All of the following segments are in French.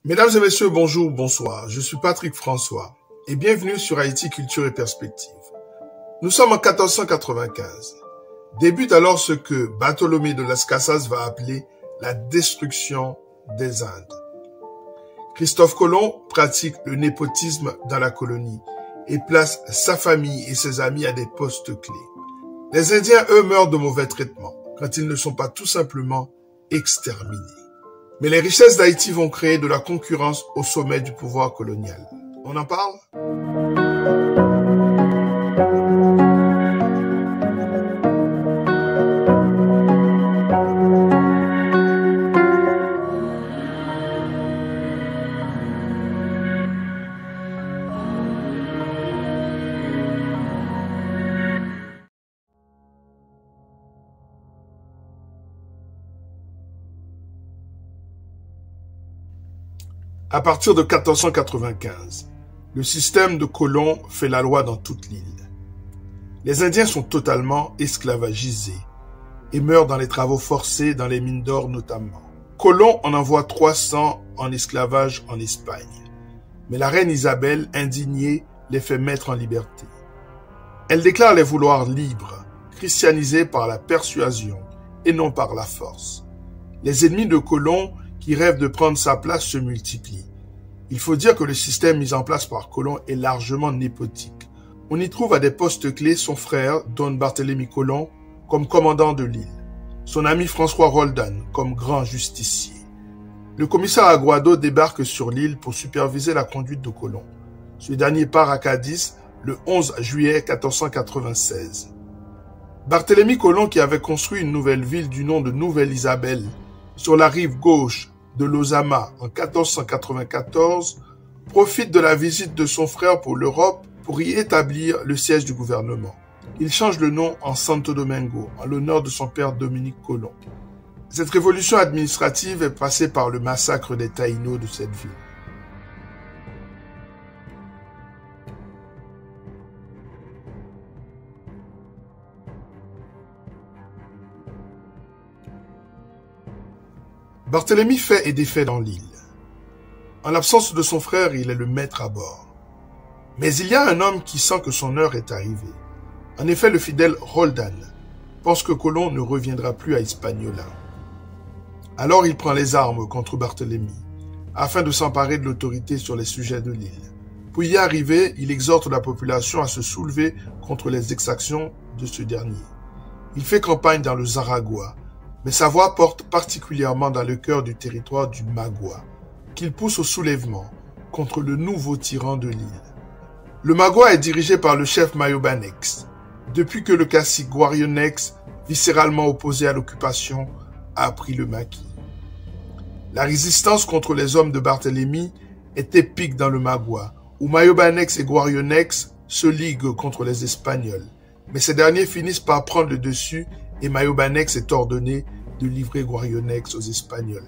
Mesdames et messieurs, bonjour, bonsoir. Je suis Patrick François et bienvenue sur Haïti Culture et Perspective. Nous sommes en 1495. Débute alors ce que Bartholomé de Las Casas va appeler la destruction des Indes. Christophe Colomb pratique le népotisme dans la colonie et place sa famille et ses amis à des postes clés. Les Indiens, eux, meurent de mauvais traitements quand ils ne sont pas tout simplement exterminés. Mais les richesses d'Haïti vont créer de la concurrence au sommet du pouvoir colonial. On en parle ? À partir de 1495, le système de colons fait la loi dans toute l'île. Les Indiens sont totalement esclavagisés et meurent dans les travaux forcés dans les mines d'or notamment. Colomb en envoie 300 en esclavage en Espagne. Mais la reine Isabelle, indignée, les fait mettre en liberté. Elle déclare les vouloir libres, christianisés par la persuasion et non par la force. Les ennemis de Colomb qui rêvent de prendre sa place se multiplient. Il faut dire que le système mis en place par Colomb est largement népotique. On y trouve à des postes clés son frère, Don Barthélemy Colomb, comme commandant de l'île, son ami François Roldan comme grand justicier. Le commissaire Aguado débarque sur l'île pour superviser la conduite de Colomb. Ce dernier part à Cadiz le 11 juillet 1496. Barthélemy Colomb, qui avait construit une nouvelle ville du nom de Nouvelle-Isabelle, sur la rive gauche de l'Ozama en 1494, profite de la visite de son frère pour l'Europe pour y établir le siège du gouvernement. Il change le nom en Santo Domingo, en l'honneur de son père Dominique Colomb. Cette révolution administrative est passée par le massacre des Taïnos de cette ville. Barthélemy fait et défait dans l'île. En l'absence de son frère, il est le maître à bord. Mais il y a un homme qui sent que son heure est arrivée. En effet, le fidèle Roldan pense que Colomb ne reviendra plus à Hispaniola. Alors il prend les armes contre Barthélemy, afin de s'emparer de l'autorité sur les sujets de l'île. Pour y arriver, il exhorte la population à se soulever contre les exactions de ce dernier. Il fait campagne dans le Zaragua, mais sa voix porte particulièrement dans le cœur du territoire du Magua, qu'il pousse au soulèvement contre le nouveau tyran de l'île. Le Magua est dirigé par le chef Mayobanex, depuis que le cacique Guarionex, viscéralement opposé à l'occupation, a pris le maquis. La résistance contre les hommes de Barthélemy est épique dans le Magua, où Mayobanex et Guarionex se liguent contre les Espagnols, mais ces derniers finissent par prendre le dessus et Mayobanex est ordonné de livrer Guarionex aux Espagnols.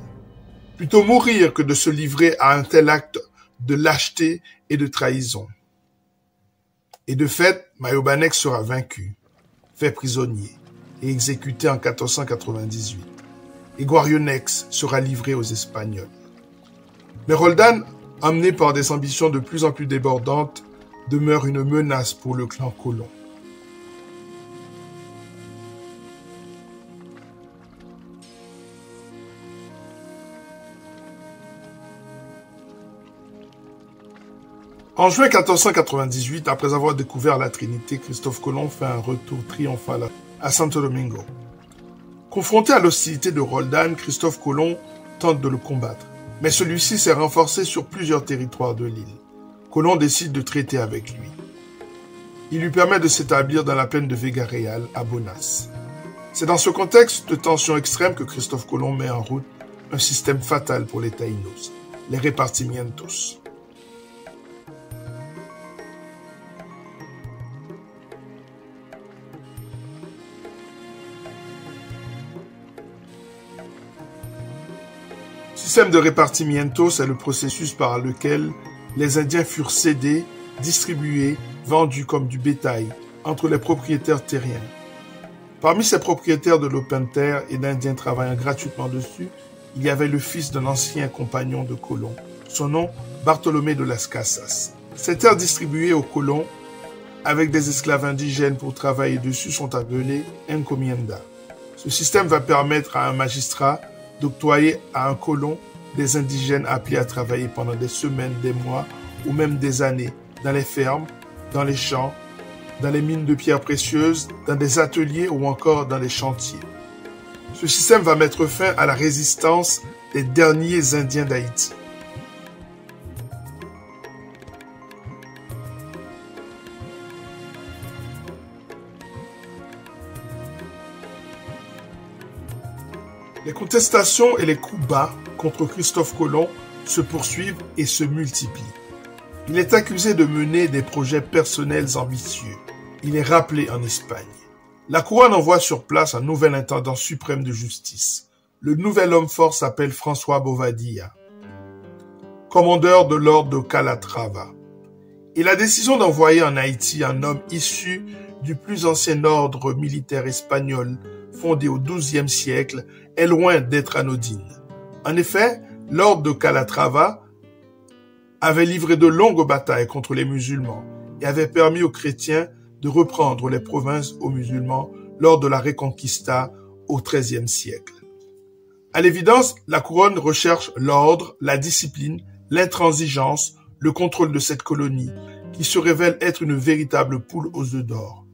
Plutôt mourir que de se livrer à un tel acte de lâcheté et de trahison. Et de fait, Mayobanex sera vaincu, fait prisonnier et exécuté en 1498. Et Guarionex sera livré aux Espagnols. Mais Roldan, emmené par des ambitions de plus en plus débordantes, demeure une menace pour le clan Colomb. En juin 1498, après avoir découvert la Trinité, Christophe Colomb fait un retour triomphal à Santo Domingo. Confronté à l'hostilité de Roldan, Christophe Colomb tente de le combattre, mais celui-ci s'est renforcé sur plusieurs territoires de l'île. Colomb décide de traiter avec lui. Il lui permet de s'établir dans la plaine de Vega Real, à Bonas. C'est dans ce contexte de tension extrême que Christophe Colomb met en route un système fatal pour les Taïnos, les repartimientos. Le système de repartimiento, c'est le processus par lequel les Indiens furent cédés, distribués, vendus comme du bétail entre les propriétaires terriens. Parmi ces propriétaires de l'open terre et d'Indiens travaillant gratuitement dessus, il y avait le fils d'un ancien compagnon de Colomb, son nom Bartolomé de las Casas. Ces terres distribuées aux colons avec des esclaves indigènes pour travailler dessus sont appelées encomienda. Ce système va permettre à un magistrat d'octroyer à un colon des indigènes appelés à travailler pendant des semaines, des mois ou même des années dans les fermes, dans les champs, dans les mines de pierres précieuses, dans des ateliers ou encore dans les chantiers. Ce système va mettre fin à la résistance des derniers Indiens d'Haïti. Les contestations et les coups bas contre Christophe Colomb se poursuivent et se multiplient. Il est accusé de mener des projets personnels ambitieux. Il est rappelé en Espagne. La couronne envoie sur place un nouvel intendant suprême de justice. Le nouvel homme fort s'appelle François Bobadilla, commandeur de l'ordre de Calatrava. Et la décision d'envoyer en Haïti un homme issu du plus ancien ordre militaire espagnol fondé au XIIe siècle est loin d'être anodine. En effet, l'ordre de Calatrava avait livré de longues batailles contre les musulmans et avait permis aux chrétiens de reprendre les provinces aux musulmans lors de la Reconquista au XIIIe siècle. À l'évidence, la couronne recherche l'ordre, la discipline, l'intransigeance, le contrôle de cette colonie, qui se révèle être une véritable poule aux œufs d'or.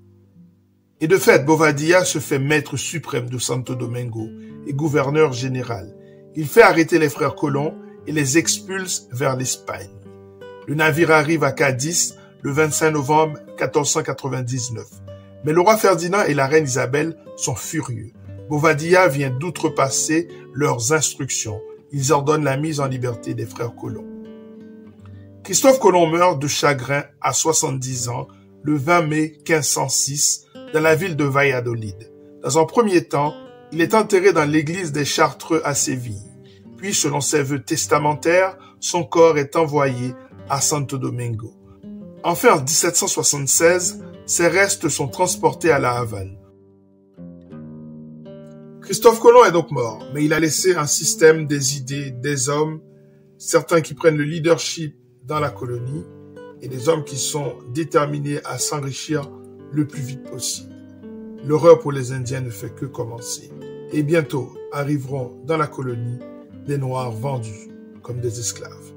Et de fait, Bobadilla se fait maître suprême de Santo Domingo et gouverneur général. Il fait arrêter les frères colons et les expulse vers l'Espagne. Le navire arrive à Cadiz le 25 novembre 1499. Mais le roi Ferdinand et la reine Isabelle sont furieux. Bobadilla vient d'outrepasser leurs instructions. Ils ordonnent la mise en liberté des frères colons. Christophe Colomb meurt de chagrin à 70 ans le 20 mai 1506 dans la ville de Valladolid. Dans un premier temps, il est enterré dans l'église des Chartreux à Séville. Puis, selon ses vœux testamentaires, son corps est envoyé à Santo Domingo. Enfin, en 1776, ses restes sont transportés à La Havane. Christophe Colomb est donc mort, mais il a laissé un système, des idées, des hommes, certains qui prennent le leadership dans la colonie et des hommes qui sont déterminés à s'enrichir le plus vite possible. L'horreur pour les Indiens ne fait que commencer. Et bientôt arriveront dans la colonie des Noirs vendus comme des esclaves.